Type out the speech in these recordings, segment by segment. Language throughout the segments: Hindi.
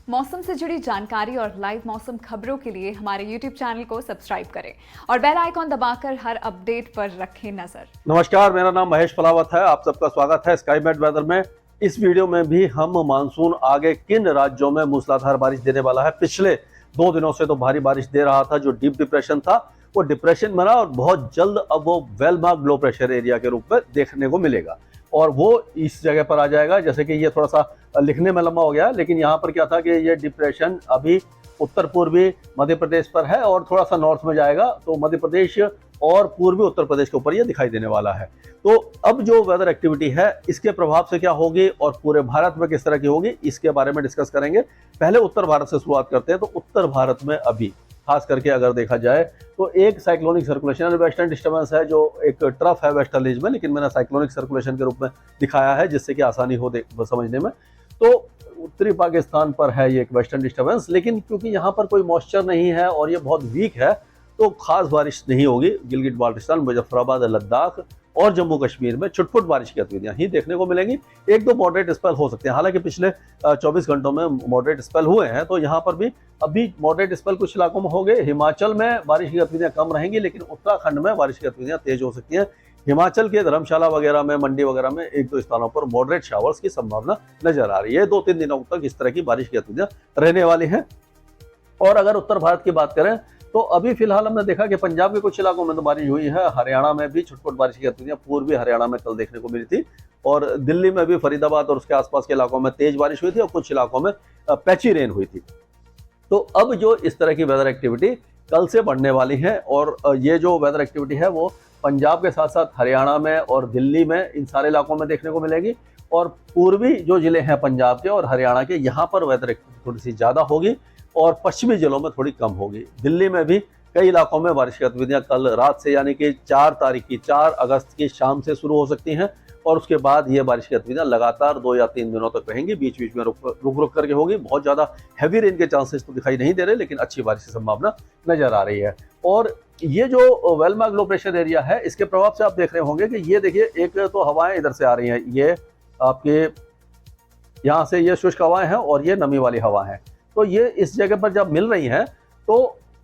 मौसम से जुड़ी जानकारी और लाइव मौसम खबरों के लिए हमारे YouTube चैनल को सब्सक्राइब करें और बेल आइकॉन दबाकर हर अपडेट पर रखें नजर। नमस्कार, मेरा नाम महेश फलावत है। आप सबका स्वागत है स्काई मेट वेदर में। इस वीडियो में भी हम मानसून आगे किन राज्यों में मूसलाधार बारिश देने वाला है। पिछले 2 दिनों से तो भारी बारिश दे रहा था, जो डीप डिप्रेशन था वो डिप्रेशन बना और बहुत जल्द अब वो well marked low pressure area के रूप में देखने को मिलेगा और वो इस जगह पर आ जाएगा। जैसे कि ये थोड़ा सा लिखने में लंबा हो गया, लेकिन यहाँ पर क्या था कि ये डिप्रेशन अभी उत्तर पूर्वी मध्य प्रदेश पर है और थोड़ा सा नॉर्थ में जाएगा, तो मध्य प्रदेश और पूर्वी उत्तर प्रदेश के ऊपर ये दिखाई देने वाला है। तो अब जो वेदर एक्टिविटी है इसके प्रभाव से क्या होगी और पूरे भारत में किस तरह की होगी, इसके बारे में डिस्कस करेंगे। पहले उत्तर भारत से शुरुआत करते हैं। तो उत्तर भारत में अभी खास करके अगर देखा जाए तो एक साइक्लोनिक सर्कुलेशन वेस्टर्न डिस्टर्बेंस है, जो एक ट्रफ है वेस्टर्न में, लेकिन मैंने साइक्लोनिक सर्कुलेशन के रूप में दिखाया है जिससे कि आसानी हो समझने में। तो उत्तरी पाकिस्तान पर है ये एक वेस्टर्न डिस्टर्बेंस, लेकिन क्योंकि यहाँ पर कोई मॉइस्चर नहीं है और ये बहुत वीक है तो खास बारिश नहीं होगी। गिलगित बाल्टिस्तान, मुजफ्फराबाद, लद्दाख और जम्मू कश्मीर में छुटपुट बारिश की गतिविधियां ही देखने को मिलेंगी। 1-2 मॉडरेट स्पेल हो सकते हैं, हालांकि पिछले 24 घंटों में मॉडरेट स्पेल हुए हैं, तो यहाँ पर भी अभी मॉडरेट स्पेल कुछ इलाकों में हो गए। हिमाचल में बारिश की गतिविधियां कम रहेंगी, लेकिन उत्तराखंड में बारिश की गतिविधियां तेज हो सकती हैं। हिमाचल के धर्मशाला वगैरह में, मंडी वगैरह में 1-2 स्थानों पर मॉडरेट शावर्स की संभावना नजर आ रही है। 2-3 दिनों तक इस तरह की बारिश की गतिविधियां रहने वाली हैं। और अगर उत्तर भारत की बात करें तो अभी फिलहाल हमने देखा कि पंजाब के कुछ इलाकों में तो बारिश हुई है। हरियाणा में भी छुटपुट बारिश की गतिविधियां पूर्वी हरियाणा में कल देखने को मिली थी और दिल्ली में भी फरीदाबाद और उसके आसपास के इलाकों में तेज बारिश हुई थी और कुछ इलाकों में पैची रेन हुई थी। तो अब जो इस तरह की वेदर एक्टिविटी कल से बढ़ने वाली है और ये जो वेदर एक्टिविटी है वो पंजाब के साथ साथ हरियाणा में और दिल्ली में, इन सारे इलाकों में देखने को मिलेगी। और पूर्वी जो जिले हैं पंजाब के और हरियाणा के, यहाँ पर वेदर एक्टिविटी थोड़ी सी ज़्यादा होगी और पश्चिमी जिलों में थोड़ी कम होगी। दिल्ली में भी कई इलाकों में बारिश की गतिविधियां कल रात से, यानी कि 4 अगस्त की शाम से शुरू हो सकती हैं और उसके बाद ये बारिश की गतिविधियां लगातार 2 या 3 दिनों तक रहेंगी। बीच बीच में रुक करके होगी। बहुत ज़्यादा हैवी रेन के चांसेस तो दिखाई नहीं दे रहे, लेकिन अच्छी बारिश की संभावना नजर आ रही है। और ये जो well marked low pressure area है, इसके प्रभाव से आप देख रहे होंगे कि ये देखिए, एक तो हवाएं इधर से आ रही हैं, ये आपके यहाँ से ये शुष्क हवाएं हैं और ये नमी वाली हवा है। तो ये इस जगह पर जब मिल रही हैं तो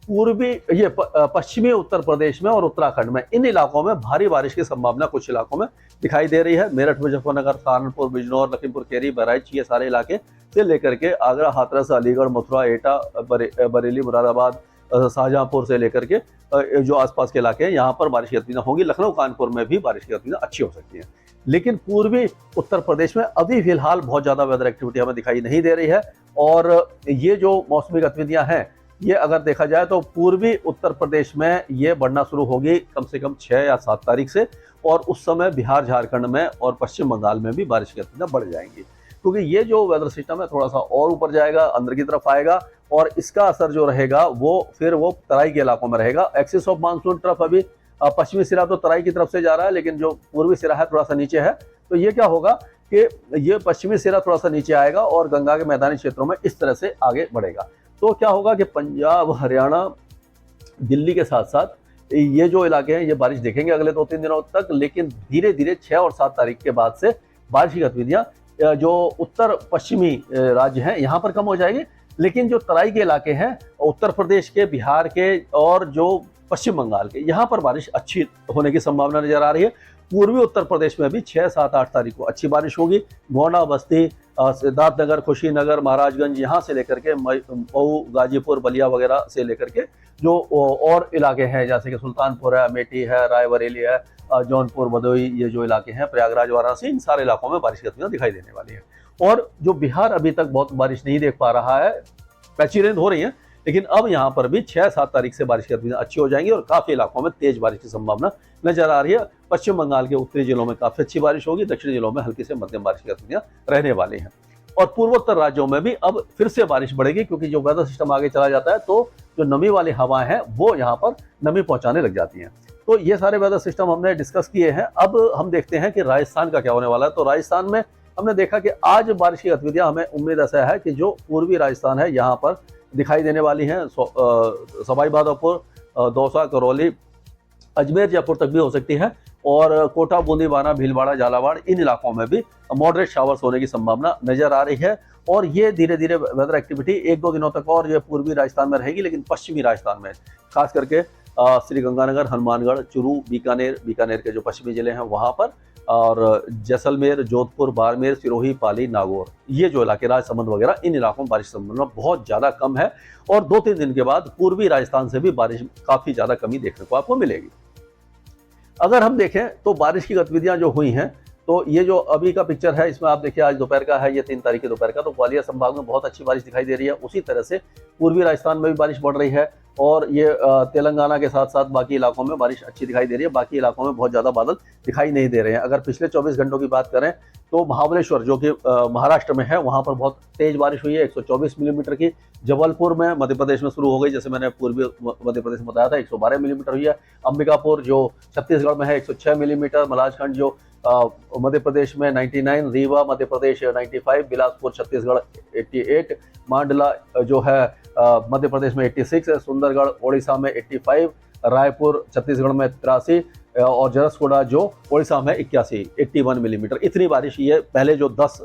पूर्वी ये पश्चिमी उत्तर प्रदेश में और उत्तराखंड में, इन इलाकों में भारी बारिश की संभावना कुछ इलाकों में दिखाई दे रही है। मेरठ, मुजफ्फरनगर, सहारनपुर, बिजनौर, लखीमपुर खीरी, बहराइच, ये सारे इलाके से लेकर के आगरा, हाथरस, अलीगढ़, मथुरा, एटा, बरेली, मुरादाबाद, शाहजहांपुर से लेकर के जो आसपास के इलाके हैं, यहाँ पर बारिश की गतिविधियां होंगी। लखनऊ, कानपुर में भी बारिश की गतिविधियां अच्छी हो सकती हैं, लेकिन पूर्वी उत्तर प्रदेश में अभी फिलहाल बहुत ज़्यादा वेदर एक्टिविटी हमें दिखाई नहीं दे रही है। और ये जो मौसमी गतिविधियां हैं, ये अगर देखा जाए तो पूर्वी उत्तर प्रदेश में ये बढ़ना शुरू होगी कम से कम 6 या 7 तारीख से, और उस समय बिहार, झारखंड में और पश्चिम बंगाल में भी बारिश की गतिविधियां बढ़ जाएंगी, क्योंकि ये जो वेदर सिस्टम है थोड़ा सा और ऊपर जाएगा, अंदर की तरफ आएगा और इसका असर जो रहेगा वो फिर वो तराई के इलाकों में रहेगा। एक्सिस ऑफ मानसून ट्रफ अभी पश्चिमी सिरा तो तराई की तरफ से जा रहा है, लेकिन जो पूर्वी सिरा है थोड़ा सा नीचे है। तो ये क्या होगा कि ये पश्चिमी सिरा थोड़ा सा नीचे आएगा और गंगा के मैदानी क्षेत्रों में इस तरह से आगे बढ़ेगा। तो क्या होगा कि पंजाब, हरियाणा, दिल्ली के साथ साथ ये जो इलाके हैं ये बारिश देखेंगे अगले 2-3 दिनों तक, लेकिन धीरे धीरे 6 और 7 तारीख के बाद से बारिश की गतिविधियां जो उत्तर पश्चिमी राज्य हैं यहाँ पर कम हो जाएगी, लेकिन जो तराई के इलाके हैं उत्तर प्रदेश के, बिहार के और जो पश्चिम बंगाल के, यहाँ पर बारिश अच्छी होने की संभावना नजर आ रही है। पूर्वी उत्तर प्रदेश में भी 6, 7, 8 तारीख को अच्छी बारिश होगी। गोंडा, बस्ती, सिद्धार्थनगर, कुशीनगर, महाराजगंज, यहाँ से लेकर के मऊ, गाजीपुर, बलिया वगैरह से लेकर के जो और इलाके हैं जैसे कि सुल्तानपुर है, अमेठी है, रायबरेली है, जौनपुर, भदोही, ये जो इलाके हैं, प्रयागराज, वाराणसी, इन सारे इलाकों में बारिश की गतिविधियां दिखाई देने वाली है। और जो बिहार अभी तक बहुत बारिश नहीं देख पा रहा है, पैची रेन हो रही है, लेकिन अब यहाँ पर भी 6-7 तारीख से बारिश की गतिविधियां अच्छी हो जाएंगी और काफी इलाकों में तेज बारिश की संभावना नजर आ रही है। पश्चिम बंगाल के उत्तरी जिलों में काफी अच्छी बारिश होगी, दक्षिणी जिलों में हल्की से मध्यम बारिश की गतिविधियां रहने वाली हैं। और पूर्वोत्तर राज्यों में भी अब फिर से बारिश बढ़ेगी, क्योंकि जो वेदर सिस्टम आगे चला जाता है तो जो नमी वाली हवाएं हैं वो यहाँ पर नमी पहुंचाने लग जाती हैं। तो ये सारे वेदर सिस्टम हमने डिस्कस किए हैं। अब हम देखते हैं कि राजस्थान का क्या होने वाला है। तो राजस्थान में हमने देखा कि आज बारिश की गतिविधियां, हमें उम्मीद ऐसा है कि जो पूर्वी राजस्थान है यहाँ पर दिखाई देने वाली हैं। सवाई माधोपुर, दौसा, करौली, अजमेर, जयपुर तक भी हो सकती है और कोटा, बूंदीवाना, भीलवाड़ा, झालावाड़, इन इलाकों में भी मॉडरेट शावर्स होने की संभावना नजर आ रही है। और ये धीरे धीरे वेदर एक्टिविटी एक दो दिनों तक और ये पूर्वी राजस्थान में रहेगी, लेकिन पश्चिमी राजस्थान में खास करके श्री गंगानगर, हनुमानगढ़, चूरू, बीकानेर के जो पश्चिमी जिले हैं वहाँ पर, और जैसलमेर, जोधपुर, बाड़मेर, सिरोही, पाली, नागौर, ये जो इलाके राजसमंद वगैरह, इन इलाकों में बारिश संभावना बहुत ज़्यादा कम है। और 2-3 दिन के बाद पूर्वी राजस्थान से भी बारिश काफ़ी ज़्यादा कमी देखने को आपको मिलेगी। अगर हम देखें तो बारिश की गतिविधियां जो हुई हैं, तो ये जो अभी का पिक्चर है इसमें आप देखिए आज दोपहर का है, ये 3 तारीख के दोपहर का, तो ग्वालियर संभाग में बहुत अच्छी बारिश दिखाई दे रही है। उसी तरह से पूर्वी राजस्थान में भी बारिश बढ़ रही है और ये तेलंगाना के साथ साथ बाकी इलाकों में बारिश अच्छी दिखाई दे रही है। बाकी इलाकों में बहुत ज़्यादा बादल दिखाई नहीं दे रहे हैं। अगर पिछले 24 घंटों की बात करें तो महाबलेश्वर जो कि महाराष्ट्र में है, वहाँ पर बहुत तेज बारिश हुई है, 124 मिलीमीटर की। जबलपुर में मध्य प्रदेश में शुरू हो गई, जैसे मैंने पूर्वी मध्य प्रदेश में बताया था, 112 मिलीमीटर हुई है। अंबिकापुर जो छत्तीसगढ़ में है 106 मिलीमीटर, मलाजखंड जो मध्य प्रदेश में 99, रीवा मध्य प्रदेश 95, बिलासपुर छत्तीसगढ़ 88, मांडला जो है मध्य प्रदेश में 86, सुंदरगढ़ ओडिशा में 85, रायपुर छत्तीसगढ़ में 83 और जरसगुड़ा जो ओडिशा में 81 मिलीमीटर। इतनी बारिश ये पहले जो 10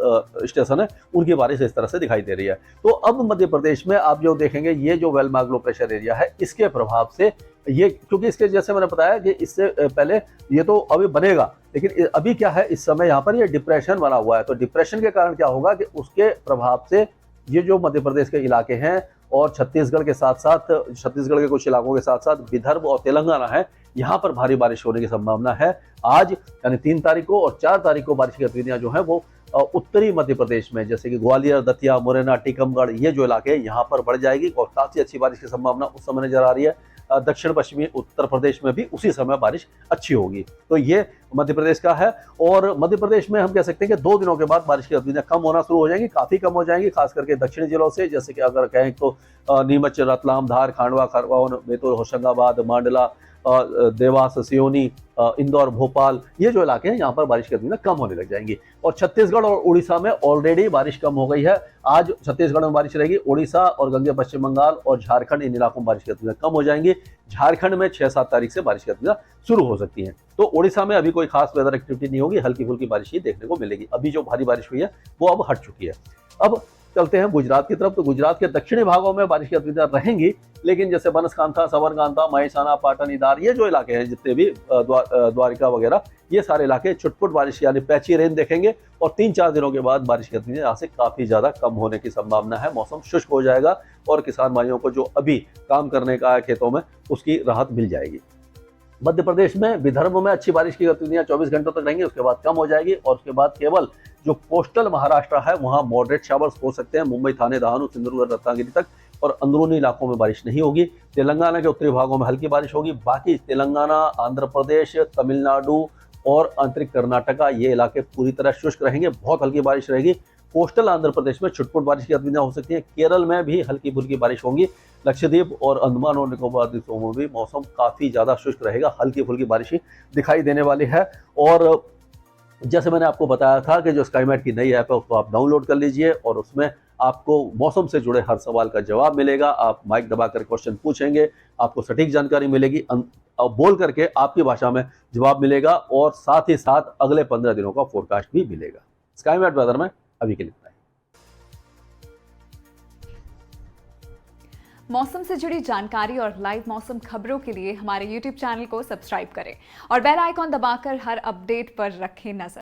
स्टेशन है उनकी बारिश इस तरह से दिखाई दे रही है। तो अब मध्य प्रदेश में आप जो देखेंगे ये जो well mark low pressure area है, इसके प्रभाव से ये, क्योंकि इसके जैसे मैंने बताया कि इससे पहले ये तो अभी बनेगा, लेकिन अभी क्या है, इस समय यहाँ पर ये डिप्रेशन बना हुआ है। तो डिप्रेशन के कारण क्या होगा कि उसके प्रभाव से ये जो मध्य प्रदेश के इलाके हैं और छत्तीसगढ़ के साथ साथ, छत्तीसगढ़ के कुछ इलाकों के साथ साथ विदर्भ और तेलंगाना है, यहाँ पर भारी बारिश होने की संभावना है। आज यानी 3 तारीख को और 4 तारीख को बारिश की गतिविधियां जो है वो उत्तरी मध्य प्रदेश में, जैसे कि ग्वालियर, दतिया, मुरैना, टीकमगढ़, ये जो इलाके हैं यहाँ पर बढ़ जाएगी और काफी अच्छी बारिश की संभावना उस समय नजर आ रही है। दक्षिण पश्चिमी उत्तर प्रदेश में भी उसी समय बारिश अच्छी होगी। तो ये मध्य प्रदेश का है। और मध्य प्रदेश में हम कह सकते हैं कि 2 दिनों के बाद बारिश की गतिविधियां कम होना शुरू हो जाएंगी, काफी कम हो जाएंगी, खास करके दक्षिणी जिलों से, जैसे कि अगर कहें तो नीमच, रतलाम, धार, खांडवा, खरगोन, बैतूल, होशंगाबाद, मांडला, देवास, सियोनी, इंदौर, भोपाल, ये जो इलाके हैं यहाँ पर बारिश की गतिविधियां कम होने लग जाएंगी। और छत्तीसगढ़ और उड़ीसा में ऑलरेडी बारिश कम हो गई है। आज छत्तीसगढ़ में बारिश रहेगी, उड़ीसा और गंगे पश्चिम बंगाल और झारखंड, इन इलाकों में बारिश की गतिविधियां कम हो जाएंगी। झारखंड में 6-7 तारीख से बारिश की गतिविधियां शुरू हो सकती हैं। तो उड़ीसा में अभी कोई खास वेदर एक्टिविटी नहीं होगी, हल्की फुल्की बारिश ही देखने को मिलेगी। अभी जो भारी बारिश हुई है वो अब हट चुकी है। अब चलते हैं गुजरात की तरफ। तो गुजरात के दक्षिणी भागों में बारिश की गतिविधियां रहेंगी, लेकिन जैसे बनसकांठा, सबरकांठा, महेसाना, पाटन, इदार, ये जो इलाके हैं जितने भी द्वारिका वगैरह, ये सारे इलाके छुटपुट बारिश यानी पैची रेन देखेंगे। और 3-4 दिनों के बाद बारिश की गतिविधियां यहाँ से काफी ज्यादा कम होने की संभावना है। मौसम शुष्क हो जाएगा और किसान भाइयों को जो अभी काम करने का है खेतों में, उसकी राहत मिल जाएगी। मध्य प्रदेश में, विदर्भ में अच्छी बारिश की गतिविधियां 24 घंटों तक रहेंगी, उसके बाद कम हो जाएगी और उसके बाद केवल जो कोस्टल महाराष्ट्र है वहां मॉडरेट शावर्स हो सकते हैं, मुंबई, थाने, दहानू, सिंधुदुर्ग, रत्नागिरी तक, और अंदरूनी इलाकों में बारिश नहीं होगी। तेलंगाना के उत्तरी भागों में हल्की बारिश होगी। बाकी तेलंगाना, आंध्र प्रदेश, तमिलनाडु और आंतरिक कर्नाटका, ये इलाके पूरी तरह शुष्क रहेंगे, बहुत हल्की बारिश रहेगी। कोस्टल आंध्र प्रदेश में छुटपुट बारिश की गतिविधियां हो सकती हैं। केरल में भी हल्की फुल्की बारिश होगी। लक्षद्वीप और अंडमान और निकोबार द्वीपों में भी मौसम काफी ज्यादा शुष्क रहेगा, हल्की फुल्की बारिश ही दिखाई देने वाली है। और जैसे मैंने आपको बताया था कि जो स्काईमेट की नई ऐप है उसको आप डाउनलोड कर लीजिए और उसमें आपको मौसम से जुड़े हर सवाल का जवाब मिलेगा। आप माइक दबाकर क्वेश्चन पूछेंगे, आपको सटीक जानकारी मिलेगी, बोल करके आपकी भाषा में जवाब मिलेगा और साथ ही साथ अगले 15 दिनों का फोरकास्ट भी मिलेगा। स्काईमेट वेदर में अभी के लिए इतना ही। मौसम से जुड़ी जानकारी और लाइव मौसम खबरों के लिए हमारे YouTube चैनल को सब्सक्राइब करें और बेल आइकॉन दबाकर हर अपडेट पर रखें नजर।